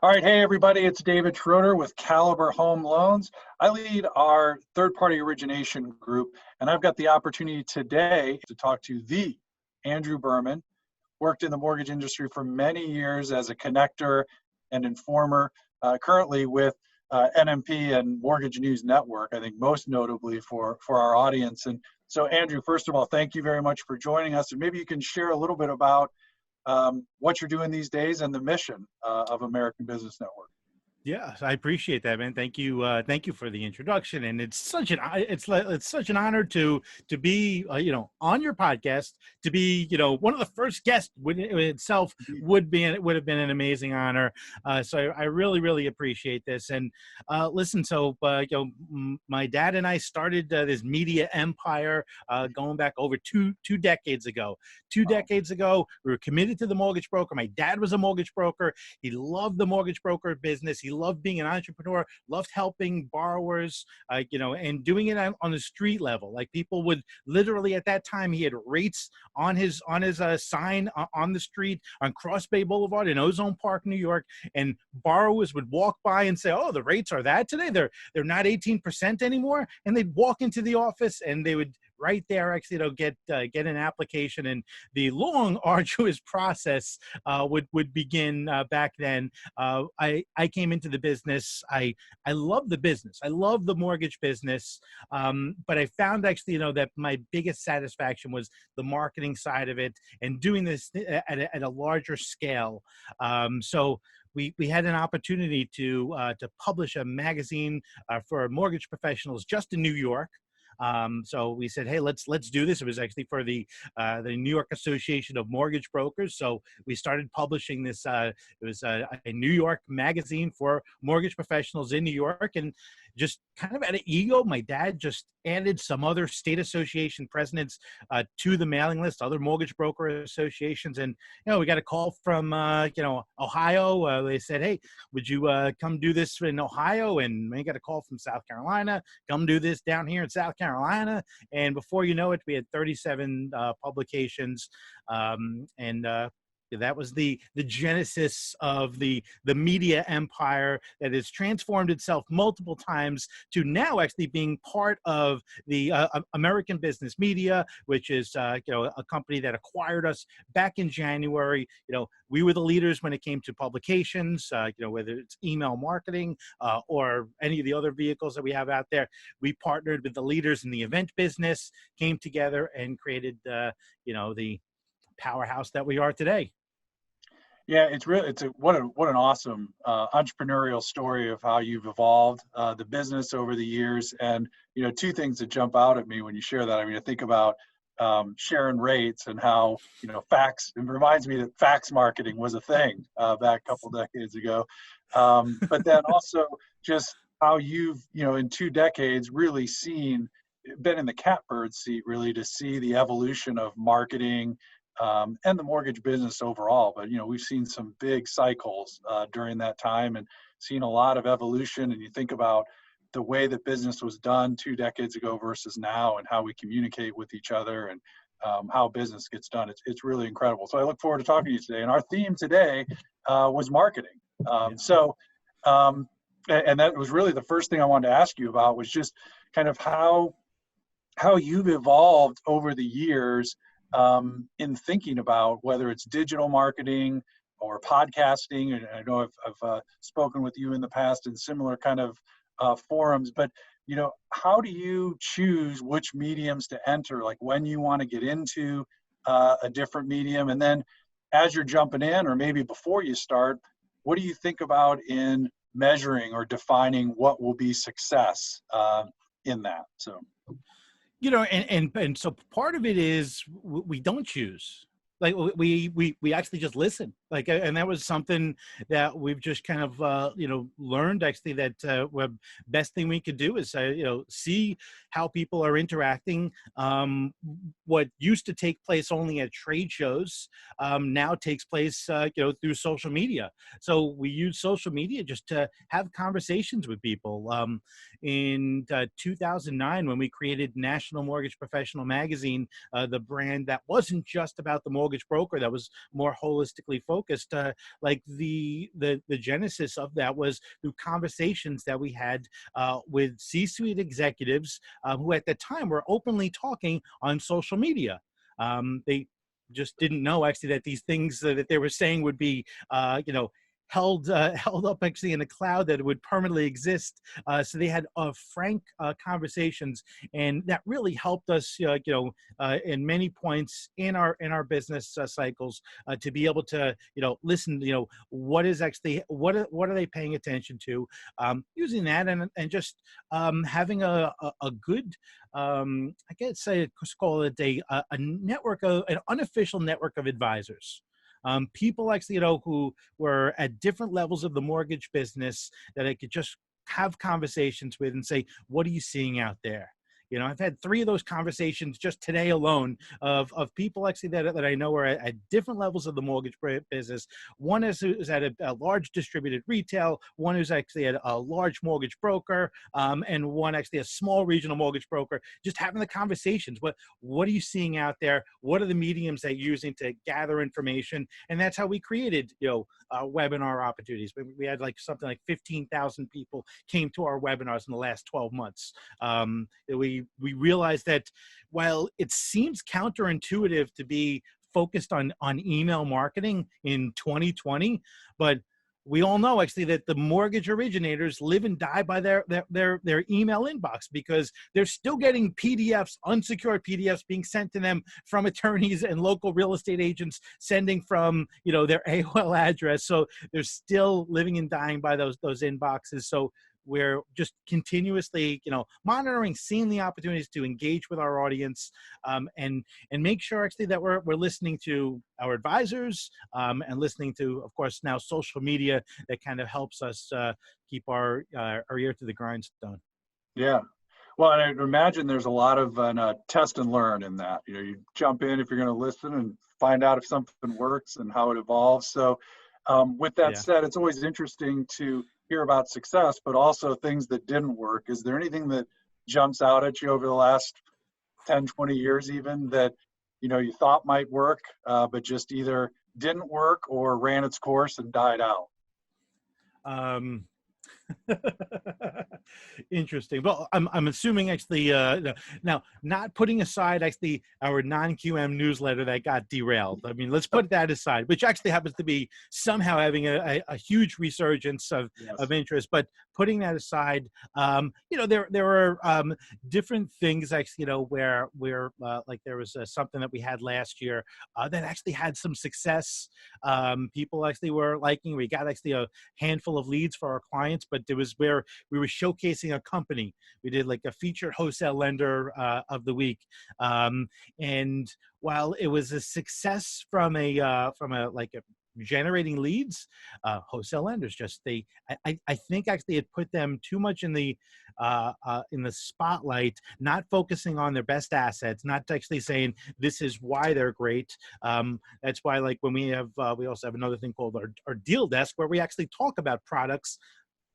All right, hey everybody, it's David Schroeder with Caliber Home Loans. I lead our third-party origination group, and I've got the opportunity today to talk to the Andrew Berman. Worked in the mortgage industry for many years as a connector and informer, currently with NMP and Mortgage News Network, I think most notably for our audience. And so Andrew, first of all, thank you very much for joining us, and maybe you can share a little bit about what you're doing these days and the mission of American Business Network. Yeah, I appreciate that, man. Thank you. Thank you for the introduction. And it's such an honor to be, on your podcast, to be, one of the first guests would have been an amazing honor. So I really, really appreciate this. And listen, so, my dad and I started this media empire going back over two decades ago. Two decades ago, we were committed to the mortgage broker. My dad was a mortgage broker. He loved the mortgage broker business. He loved being an entrepreneur, loved helping borrowers, and doing it on the street level. Like people would literally, at that time, he had rates on his sign on the street on Cross Bay Boulevard in Ozone Park, New York, and borrowers would walk by and say, "Oh, the rates are that today? They're not 18% anymore." And they'd walk into the office and they would right there actually get an application, and the long arduous process would begin back then. I came into the business. I love the business. I love the mortgage business, but I found actually that my biggest satisfaction was the marketing side of it and doing this at a larger scale. So we had an opportunity to publish a magazine for mortgage professionals just in New York. So we said, hey, let's do this. It was actually for the New York Association of Mortgage Brokers. So we started publishing this. It was a New York magazine for mortgage professionals in New York, and just kind of out of ego, my dad just added some other state association presidents to the mailing list, other mortgage broker associations. And, we got a call from, Ohio. They said, hey, would you come do this in Ohio? And we got a call from South Carolina, come do this down here in South Carolina. And before you know it, we had 37 publications. That was the genesis of the media empire that has transformed itself multiple times to now actually being part of the American Business Media, which is a company that acquired us back in January. We were the leaders when it came to publications, whether it's email marketing or any of the other vehicles that we have out there. We partnered with the leaders in the event business, came together and created the powerhouse that we are today. Yeah, what an awesome entrepreneurial story of how you've evolved the business over the years. And two things that jump out at me when you share that. I mean, I think about sharing rates and how fax. It reminds me that fax marketing was a thing back a couple decades ago. But then also just how you've in 2 decades really been in the catbird seat really to see the evolution of marketing. And the mortgage business overall. But, we've seen some big cycles during that time and seen a lot of evolution. And you think about the way that business was done 2 decades ago versus now and how we communicate with each other and how business gets done. It's really incredible. So I look forward to talking to you today. And our theme today was marketing. And that was really the first thing I wanted to ask you about was just kind of how you've evolved over the years in thinking about whether it's digital marketing or podcasting. And I know I've spoken with you in the past in similar kind of forums, but how do you choose which mediums to enter, like when you want to get into a different medium? And then as you're jumping in, or maybe before you start, what do you think about in measuring or defining what will be success in that? So and so part of it is we don't choose. Like we actually just listen. Like, and that was something that we've just kind of learned actually that the best thing we could do is see how people are interacting. What used to take place only at trade shows now takes place through social media. So we use social media just to have conversations with people. In 2009, when we created National Mortgage Professional Magazine, the brand that wasn't just about the mortgage broker, that was more holistically focused. focused. Like the genesis of that was through conversations that we had with C-suite executives who at the time were openly talking on social media. They just didn't know actually that these things that they were saying would be, held up actually in a cloud that would permanently exist. So they had frank conversations, and that really helped us, in many points in our business cycles, to be able to, listen. What is actually what are they paying attention to? Using that and just having a good, I guess I could call it a network of an unofficial network of advisors. People actually, who were at different levels of the mortgage business that I could just have conversations with and say, what are you seeing out there? I've had 3 of those conversations just today alone of people actually that I know are at different levels of the mortgage business. One is at a large distributed retail, one who's actually at a large mortgage broker, and one actually a small regional mortgage broker, just having the conversations. What are you seeing out there? What are the mediums that you're using to gather information? And that's how we created, webinar opportunities. We had like something like 15,000 people came to our webinars in the last 12 months. We realized that while it seems counterintuitive to be focused on email marketing in 2020, but we all know actually that the mortgage originators live and die by their email inbox, because they're still getting PDFs, unsecured PDFs being sent to them from attorneys and local real estate agents sending from, their AOL address. So they're still living and dying by those inboxes. So we're just continuously, monitoring, seeing the opportunities to engage with our audience, and make sure actually that we're listening to our advisors, and listening to, of course, now social media that kind of helps us keep our ear to the grindstone. Yeah. Well, and I imagine there's a lot of test and learn in that. You jump in if you're going to listen and find out if something works and how it evolves. So with that said, it's always interesting to hear about success, but also things that didn't work. Is there anything that jumps out at you over the last 10, 20 years even that, you thought might work, but just either didn't work or ran its course and died out? Interesting. Well, I'm assuming actually, now not putting aside actually our non-QM newsletter that got derailed. I mean, let's put that aside, which actually happens to be somehow having a huge resurgence of interest. But putting that aside, there are different things actually, where like there was something that we had last year that actually had some success. People actually were liking. We got actually a handful of leads for our clients, but it was where we were showcasing a company. We did like a featured wholesale lender of the week, and while it was a success from a generating leads, wholesale lenders just I think actually it put them too much in the spotlight, not focusing on their best assets, not actually saying this is why they're great. That's why, like, when we also have another thing called our deal desk, where we actually talk about products.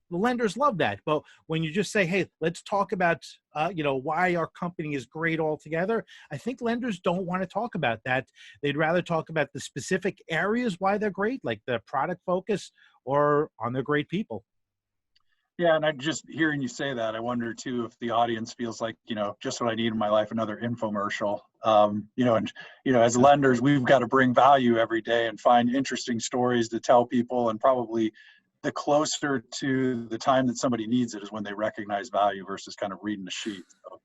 The lenders love that. But when you just say, hey, let's talk about, why our company is great altogether, I think lenders don't want to talk about that. They'd rather talk about the specific areas why they're great, like the product focus, or on their great people. Yeah, and I just hearing you say that, I wonder too if the audience feels like, just what I need in my life, another infomercial. As lenders, we've got to bring value every day and find interesting stories to tell people, and probably the closer to the time that somebody needs it is when they recognize value versus kind of reading the sheet. So,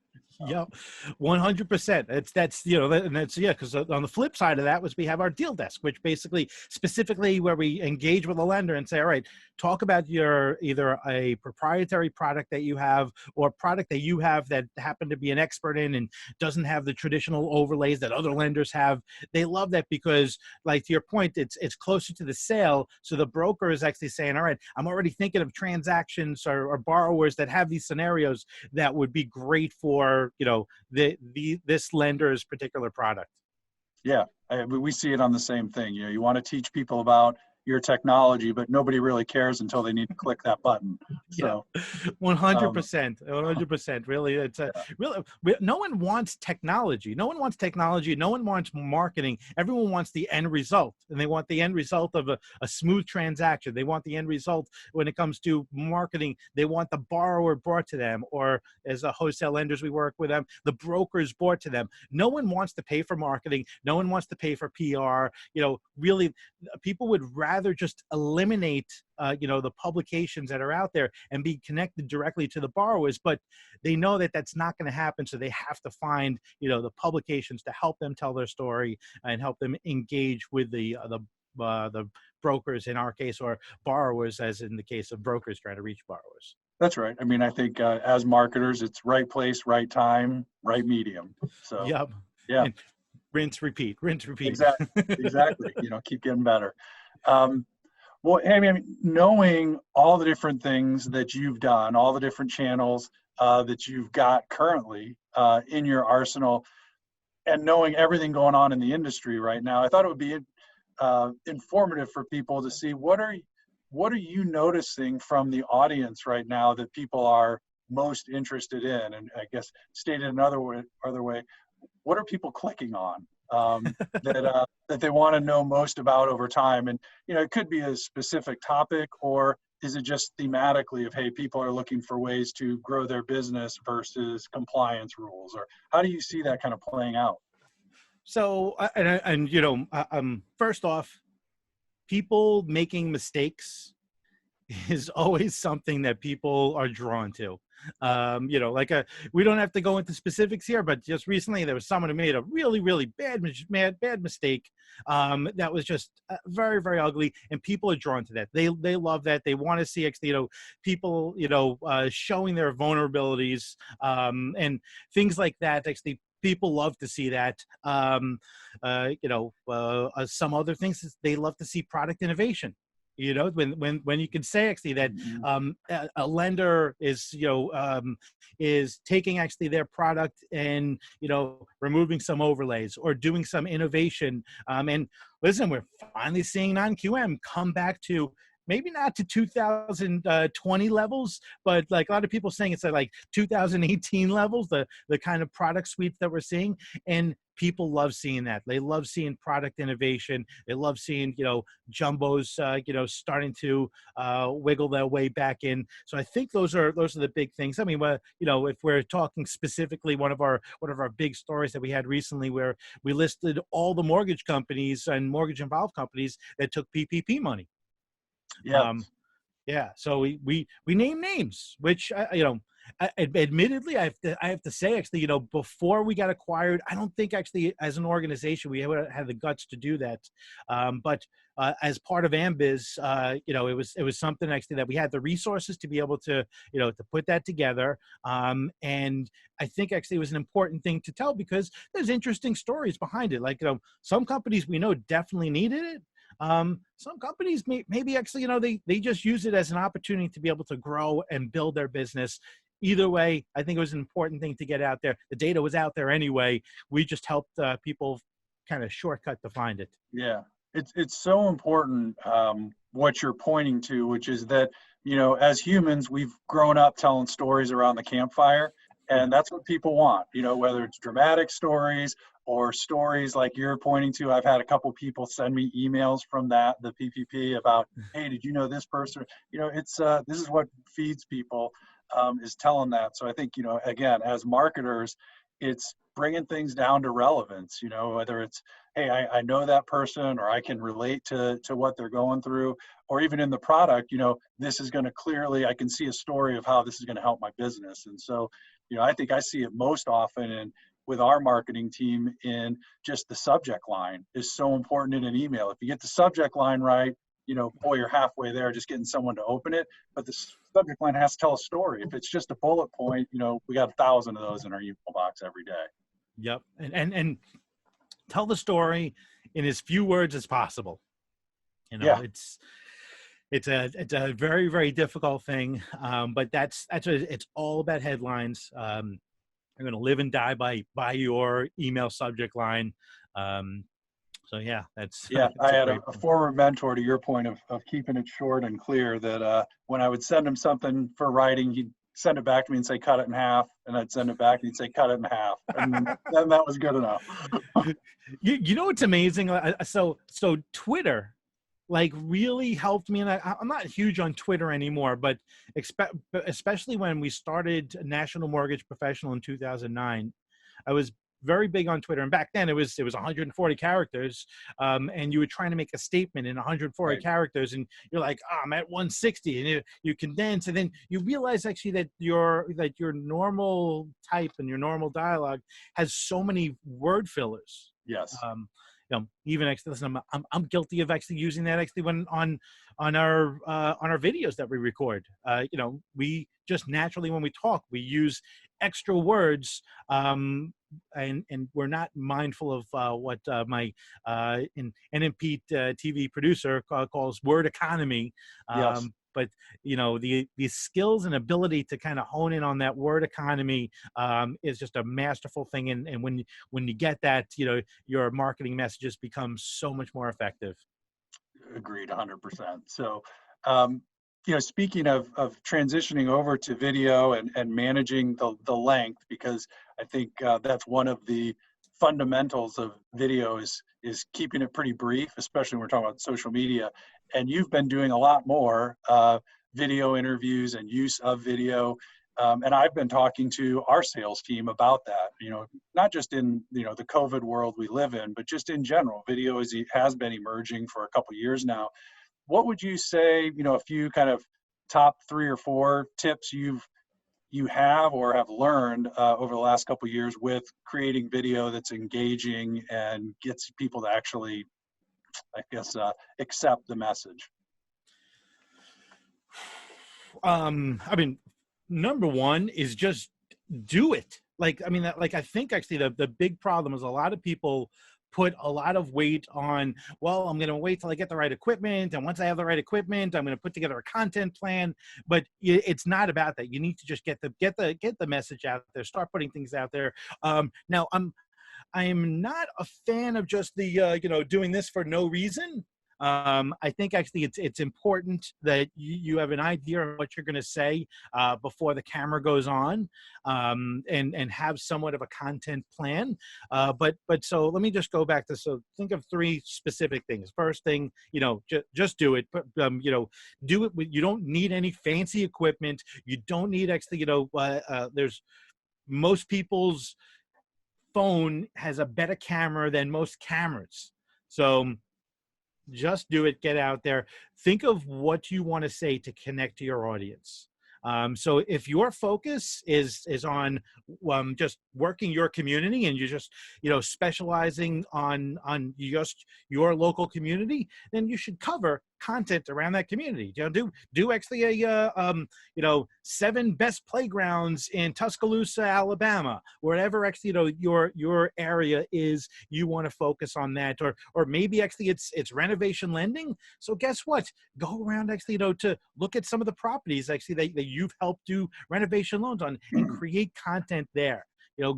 Yep, 100%. That's because on the flip side of that was we have our deal desk, which basically specifically where we engage with a lender and say, all right, talk about your either a proprietary product that you have or a product that you have that happen to be an expert in and doesn't have the traditional overlays that other lenders have. They love that because, like, to your point, it's closer to the sale. So the broker is actually saying, all right, I'm already thinking of transactions or borrowers that have these scenarios that would be great for this lender's particular product. Yeah, we see it on the same thing. You want to teach people about your technology, but nobody really cares until they need to click that button. Yeah, So 100%, 100%. Really, it's a really. No one wants technology. No one wants technology. No one wants marketing. Everyone wants the end result, and they want the end result of a smooth transaction. They want the end result when it comes to marketing. They want the borrower brought to them, or as a wholesale lenders we work with them, the brokers brought to them. No one wants to pay for marketing. No one wants to pay for PR. Really, people would rather just eliminate the publications that are out there and be connected directly to the borrowers, but they know that that's not going to happen. So they have to find, the publications to help them tell their story and help them engage with the brokers in our case, or borrowers, as in the case of brokers trying to reach borrowers. that's right. I mean, I think as marketers, it's right place, right time, right medium. So Yep. yeah, And rinse, repeat, rinse, repeat. exactly. Keep getting better. Well, I mean, knowing all the different things that you've done, all the different channels that you've got currently in your arsenal, and knowing everything going on in the industry right now, I thought it would be informative for people to see what are you noticing from the audience right now that people are most interested in, and I guess stated another way, what are people clicking on that they want to know most about over time? And it could be a specific topic, or is it just thematically of, hey, people are looking for ways to grow their business versus compliance rules, or how do you see that kind of playing out? So, first off, people making mistakes is always something that people are drawn to. We don't have to go into specifics here, but just recently there was someone who made a really, really bad mistake that was just very, very ugly, and people are drawn to that. They love that. They want to see people showing their vulnerabilities and things like that. Actually, people love to see that. Some other things is they love to see product innovation. When you can say actually that a lender is is taking actually their product and removing some overlays or doing some innovation. And listen, we're finally seeing non-QM come back to, maybe not to 2020 levels, but like a lot of people saying it's like 2018 levels, the kind of product suite that we're seeing. And people love seeing that. They love seeing product innovation. They love seeing, jumbos, starting to wiggle their way back in. So I think those are the big things. I mean, if we're talking specifically, one of our big stories that we had recently, where we listed all the mortgage companies and mortgage involved companies that took PPP money. Yeah. Yeah. So we name names, which admittedly, I have to say, actually, before we got acquired, I don't think actually as an organization we had the guts to do that. But as part of Ambiz, it was something actually that we had the resources to be able to to put that together. And I think actually it was an important thing to tell, because there's interesting stories behind it. Like some companies we know definitely needed it. Some companies maybe actually, they just use it as an opportunity to be able to grow and build their business. Either way, I think it was an important thing to get out there. The data was out there anyway. We just helped people kind of shortcut to find it. Yeah, it's so important what you're pointing to, which is that, as humans, we've grown up telling stories around the campfire, and that's what people want, whether it's dramatic stories or stories like you're pointing to. I've had a couple people send me emails from the PPP about, hey, did you know this person? It's this is what feeds people, is telling that. So I think, again, as marketers, it's bringing things down to relevance, whether it's, hey, I know that person, or I can relate to what they're going through, or even in the product, this is going to clearly, I can see a story of how this is going to help my business. And so, I think I see it most often with our marketing team in just the subject line is so important in an email. If you get the subject line right, boy, you're halfway there, just getting someone to open it. But the subject line has to tell a story. If it's just a bullet point, we got 1,000 of those in our email box every day. Yep. And tell the story in as few words as possible. Yeah. It's a very, very difficult thing. But it's all about headlines. You're going to live and die by your email subject line. So yeah, that's Yeah, I it's a had great a point. former mentor, to your point of keeping it short and clear, that when I would send him something for writing, he'd send it back to me and say, cut it in half. And I'd send it back and he'd say, cut it in half. And then that was good enough. You know what's amazing? So Twitter like really helped me, and I'm not huge on Twitter anymore, but especially when we started National Mortgage Professional in 2009, I was very big on Twitter, and back then it was 140 characters, and you were trying to make a statement in 140 Right. characters, and you're like, oh, I'm at 160, and you condense, and then you realize actually that your normal type and your normal dialogue has so many word fillers. Yes. Even actually, listen, I'm guilty of actually using that actually when on our videos that we record. We just naturally when we talk, we use extra words, and we're not mindful of what my NMP TV producer calls word economy. Yes. But the skills and ability to kind of hone in on that word economy is just a masterful thing. And when you get that, your marketing messages become so much more effective. Agreed 100%. So, um, speaking of transitioning over to video and managing the length, because I think that's one of the fundamentals of video is keeping it pretty brief, especially when we're talking about social media. And you've been doing a lot more video interviews and use of video. And I've been talking to our sales team about that, not just in, the COVID world we live in, but just in general. Video has been emerging for a couple of years now. What would you say, a few kind of top 3 or 4 tips you have or have learned over the last couple of years with creating video that's engaging and gets people to actually, I guess, accept the message? I mean, number one is just do it. I think actually the big problem is a lot of people put a lot of weight on, well, I'm going to wait till I get the right equipment, and once I have the right equipment, I'm going to put together a content plan. But it's not about that. You need to just get the message out there, start putting things out there. Now I am not a fan of just the doing this for no reason. I think actually it's important that you have an idea of what you're going to say before the camera goes on, and have somewhat of a content plan. But so let me just go back to, so think of 3 specific things. First thing, just do it. But do it with, you don't need any fancy equipment. You don't need actually, there's most people's phone has a better camera than most cameras. So just do it, get out there, think of what you want to say to connect to your audience. So if your focus is on just working your community, and you're just specializing on just your local community, then you should cover content around that community. Do actually a 7 best playgrounds in Tuscaloosa, Alabama, wherever actually your area is. You want to focus on that, or maybe actually it's renovation lending. So guess what? Go around actually to look at some of the properties actually that you've helped do renovation loans on, and create content there.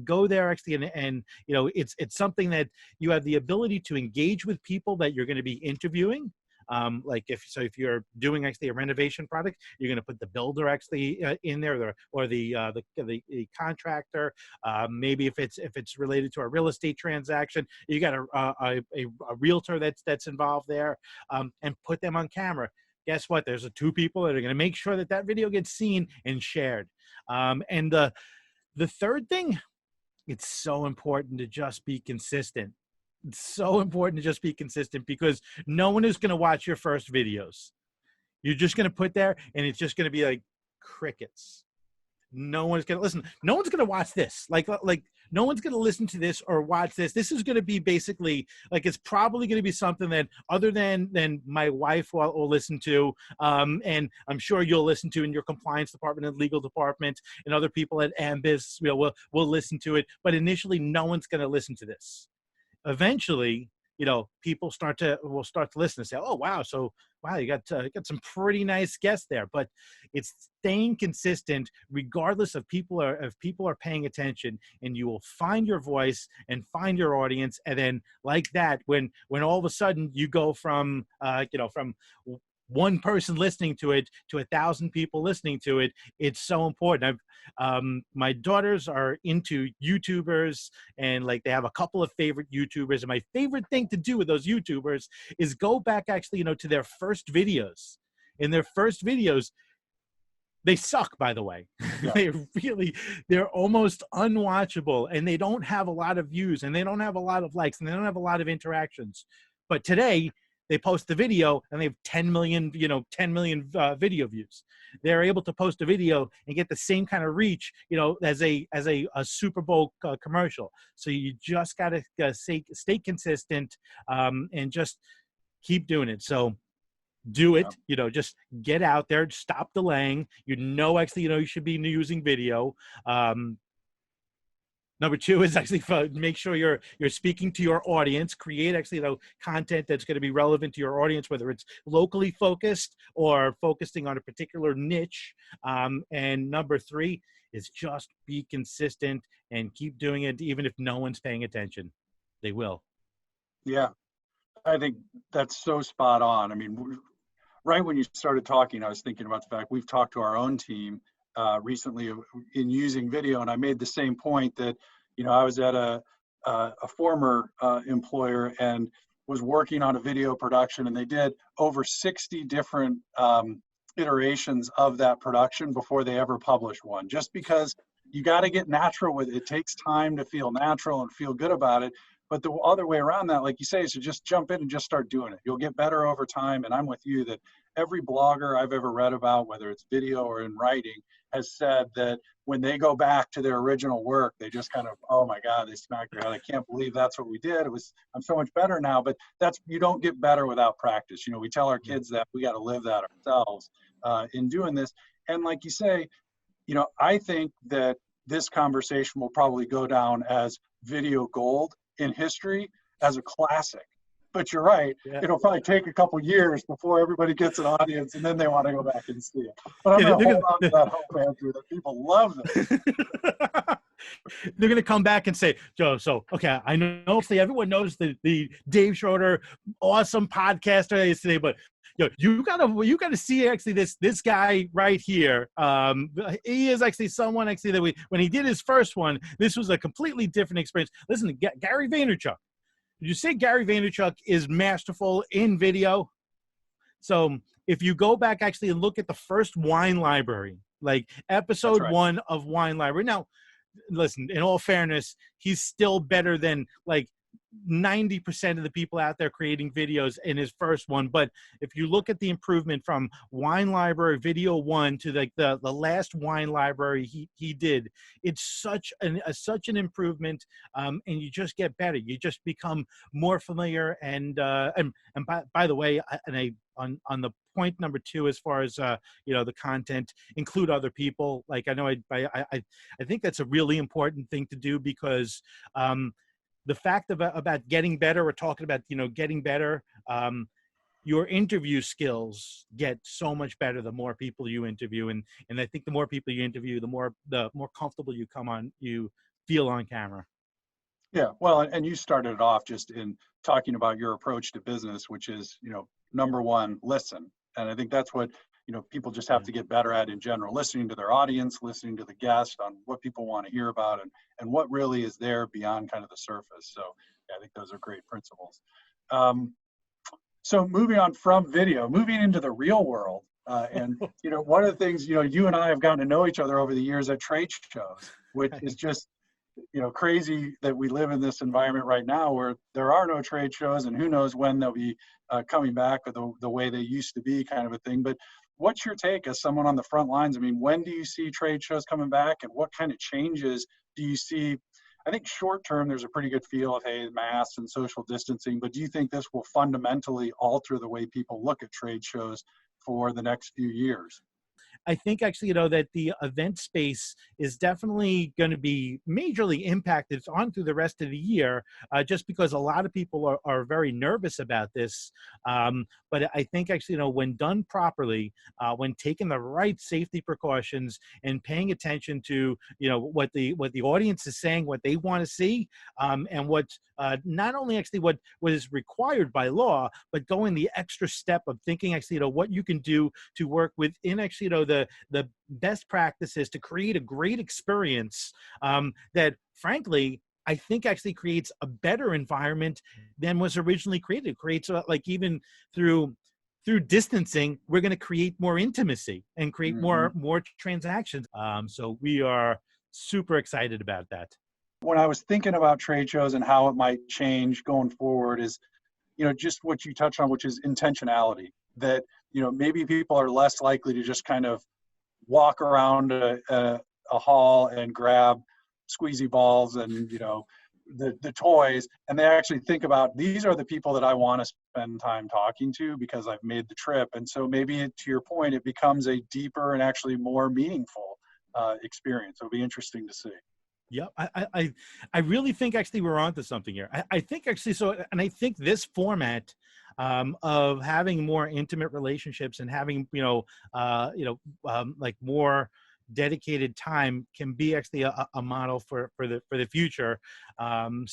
Go there actually, and it's something that you have the ability to engage with people that you're going to be interviewing. Like if you're doing actually a renovation product, you're going to put the builder actually in there, or the contractor. Maybe if it's related to a real estate transaction, you got a realtor that's involved there, and put them on camera. Guess what? There's 2 people that are going to make sure that video gets seen and shared. And the third thing, it's so important to just be consistent. It's so important to just be consistent, because no one is going to watch your first videos. You're just going to put there, and it's just going to be like crickets. No one's going to listen. No one's going to watch this. Like no one's going to listen to this or watch this. This is going to be basically like, it's probably going to be something that other than my wife will listen to, and I'm sure you'll listen to in your compliance department and legal department, and other people at Ambis will listen to it. But initially, no one's going to listen to this. Eventually, people will start to listen and say, oh, wow. So, wow, you got some pretty nice guests there. But it's staying consistent regardless of if people are paying attention, and you will find your voice and find your audience. And then like that, when all of a sudden you go from from one person listening to it to 1,000 people listening to it, it's so important. My daughters are into YouTubers, and like they have a couple of favorite YouTubers. And my favorite thing to do with those YouTubers is go back actually, to their first videos. In their first videos, they suck, by the way. Yeah. They're almost unwatchable, and they don't have a lot of views, and they don't have a lot of likes, and they don't have a lot of interactions. But today, they post the video and they have 10 million video views. They're able to post a video and get the same kind of reach, as a Super Bowl commercial. So you just got to stay consistent, and just keep doing it. So do it, just get out there, stop delaying, actually, you should be using video. Number two is actually make sure you're speaking to your audience. Create actually content that's going to be relevant to your audience, whether it's locally focused or focusing on a particular niche. And number three is just be consistent and keep doing it, even if no one's paying attention. They will. Yeah, I think that's so spot on. I mean, right when you started talking, I was thinking about the fact we've talked to our own team recently in using video, and I made the same point that I was at a former employer and was working on a video production, and they did over 60 different iterations of that production before they ever published one. Just because you got to get natural with it. It takes time to feel natural and feel good about it. But the other way around that, like you say, is to just jump in and just start doing it. You'll get better over time. And I'm with you that every blogger I've ever read about, whether it's video or in writing, has said that when they go back to their original work, they just kind of, oh my God, they smack their head. I can't believe that's what we did. I'm so much better now. But you don't get better without practice. We tell our kids that we got to live that ourselves in doing this. And like you say, I think that this conversation will probably go down as video gold in history, as a classic. But you're right, it'll probably take a couple years before everybody gets an audience, and then they want to go back and see it. But I'm going to hold on to that hope, Andrew, that people love this. They're going to come back and say, Joe, so, okay, I know everyone knows the Dave Schroeder awesome podcaster yesterday, but you gotta see actually this guy right here. He is actually someone actually that when he did his first one, this was a completely different experience. Listen, Gary Vaynerchuk. Did you say Gary Vaynerchuk is masterful in video? So if you go back actually and look at the first wine library, like episode 1 of Wine Library. Now, listen, in all fairness, he's still better than like 90% of the people out there creating videos in his first one. But if you look at the improvement from Wine Library Video 1 to like the last Wine Library he did, it's such an improvement, and you just get better. You just become more familiar. And by the way, on the point number 2, as far as the content, include other people. Like I know I think that's a really important thing to do, because the fact about getting better, or talking about getting better, your interview skills get so much better the more people you interview, and I think the more people you interview, the more comfortable you feel on camera. Yeah, well, and you started it off just in talking about your approach to business, which is number one, listen. And I think that's what people just have to get better at in general, listening to their audience, listening to the guest on what people want to hear about, and what really is there beyond kind of the surface. So yeah, I think those are great principles. So moving on from video, moving into the real world, and one of the things you and I have gotten to know each other over the years at trade shows, which is just crazy that we live in this environment right now where there are no trade shows, and who knows when they'll be coming back or the way they used to be, kind of a thing. But what's your take as someone on the front lines? I mean, when do you see trade shows coming back, and what kind of changes do you see? I think short term, there's a pretty good feel of, hey, masks and social distancing, but do you think this will fundamentally alter the way people look at trade shows for the next few years? I think actually, that the event space is definitely going to be majorly impacted on through the rest of the year, just because a lot of people are very nervous about this. But I think actually, when done properly, when taking the right safety precautions and paying attention to, what the audience is saying, what they want to see, and what not only actually what is required by law, but going the extra step of thinking actually, what you can do to work within actually, the best practices to create a great experience, that frankly, I think actually creates a better environment than was originally created. It creates like even through distancing, we're going to create more intimacy and create more transactions. So we are super excited about that. When I was thinking about trade shows and how it might change going forward is, just what you touched on, which is intentionality. That, maybe people are less likely to just kind of walk around a hall and grab squeezy balls and, the toys, and they actually think about, these are the people that I want to spend time talking to because I've made the trip. And so maybe to your point, it becomes a deeper and actually more meaningful experience. It'll be interesting to see. Yeah, I really think actually we're onto something here. I think actually so, and I think this format of having more intimate relationships and having like more dedicated time can be actually a model for the future. While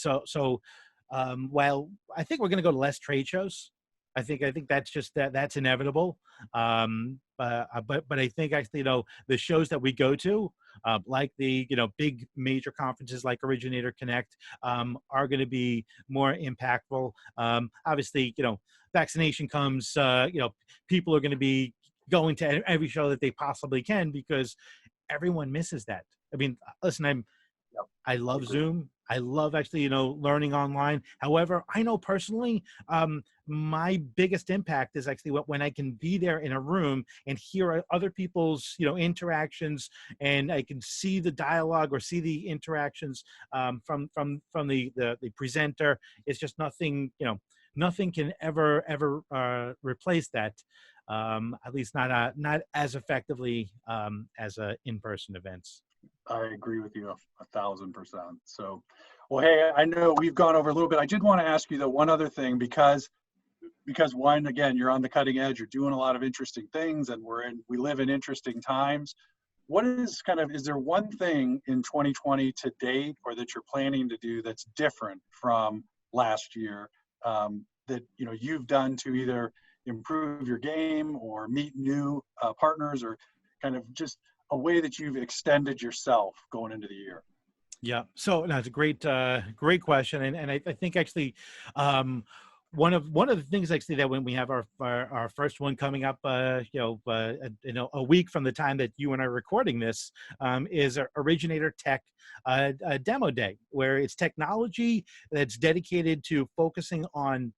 I think we're going to go to less trade shows, I think that's just that's inevitable. But I think actually, the shows that we go to, like the big major conferences like Originator Connect, are going to be more impactful. Obviously, vaccination comes, people are going to be going to every show that they possibly can because everyone misses that. I mean, listen, I love Zoom. I love actually, learning online. However, I know personally, my biggest impact is actually when I can be there in a room and hear other people's, interactions, and I can see the dialogue or see the interactions from the presenter. It's just nothing, nothing can ever replace that. At least not as effectively as in-person events. I agree with you 1,000%. So, well, hey, I know we've gone over a little bit. I did want to ask you though one other thing, because one, again, you're on the cutting edge, you're doing a lot of interesting things, and we live in interesting times. What is is there one thing in 2020 to date, or that you're planning to do that's different from last year, that you've done to either improve your game or meet new partners, or kind of just a way that you've extended yourself going into the year? Yeah. So no, it's a great question. And I think actually, one of the things actually that when we have our first one coming up, a week from the time that you and I are recording this, is our Originator Tech demo day, where it's technology that's dedicated to focusing on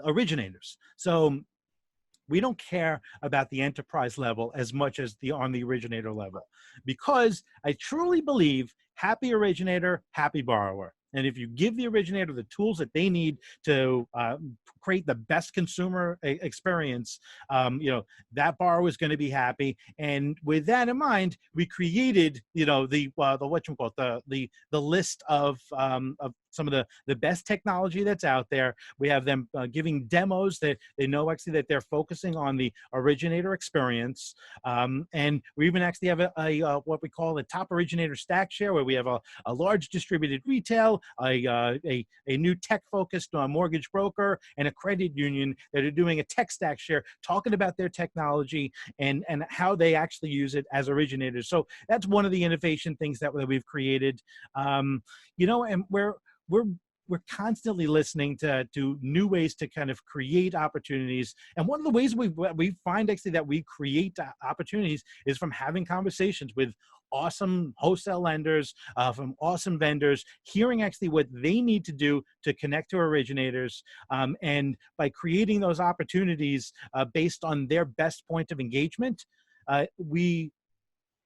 originators. So we don't care about the enterprise level as much as on the originator level, because I truly believe happy originator, happy borrower. And if you give the originator the tools that they need to create the best consumer experience, that borrower is going to be happy. And with that in mind, we created, the whatchamacallit, the list of some of the best technology that's out there. We have them giving demos that they know actually that they're focusing on the originator experience. And we even actually have a what we call a top originator stack share, where we have a large distributed retail, a new tech-focused mortgage broker, and a credit union that are doing a tech stack share, talking about their technology and how they actually use it as originators. So that's one of the innovation things that we've created. And we're constantly listening to new ways to kind of create opportunities. And one of the ways we find actually that we create opportunities is from having conversations with awesome wholesale lenders, from awesome vendors, hearing actually what they need to do to connect to originators. And by creating those opportunities based on their best point of engagement, we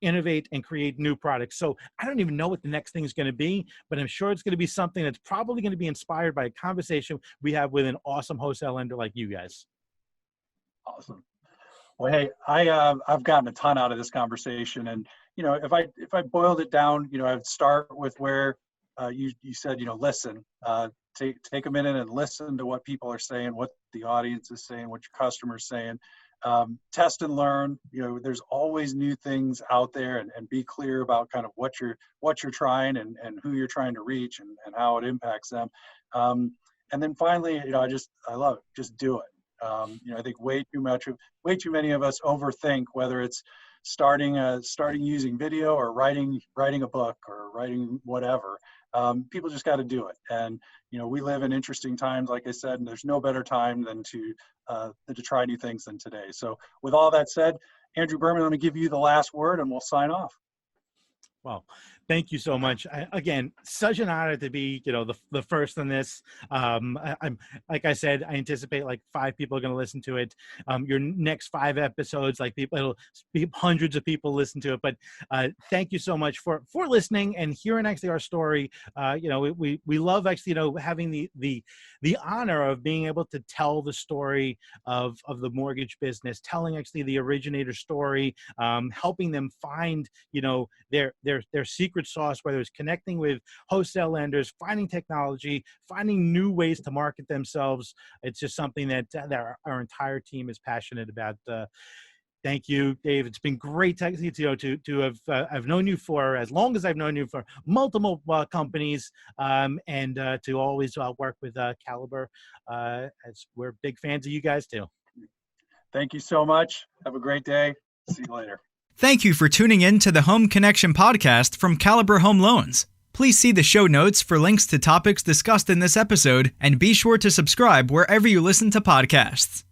innovate and create new products. So I don't even know what the next thing is going to be, but I'm sure it's going to be something that's probably going to be inspired by a conversation we have with an awesome wholesale lender like you guys. Awesome. Well, hey, I've gotten a ton out of this conversation, and if I boiled it down, I'd start with where you said, listen, take a minute and listen to what people are saying, what the audience is saying, what your customers saying. Test and learn. There's always new things out there, and be clear about kind of what you're trying and who you're trying to reach and how it impacts them. And then finally, I love it. Just do it. I think way too many of us overthink whether it's starting using video or writing a book or writing whatever. People just got to do it. And we live in interesting times, like I said, and there's no better time than to try new things than today. So with all that said, Andrew Berman, let me give you the last word, and we'll sign off. Well, thank you so much. Again, such an honor to be, the first on this. I'm like I said, I anticipate like 5 people are going to listen to it. Your next 5 episodes, it'll be hundreds of people listen to it. But thank you so much for listening and hearing actually our story. We love actually, having the honor of being able to tell the story of the mortgage business, telling actually the originator story, helping them find, their secret sauce, whether it's connecting with wholesale lenders, finding technology, finding new ways to market themselves. It's just something that our entire team is passionate about. Thank you, Dave. It's been great to have I've known you for as long as I've known you, for multiple companies, and to always work with Caliber. As we're big fans of you guys too. Thank you so much. Have a great day. See you later. Thank you for tuning in to the Home Connection podcast from Caliber Home Loans. Please see the show notes for links to topics discussed in this episode, and be sure to subscribe wherever you listen to podcasts.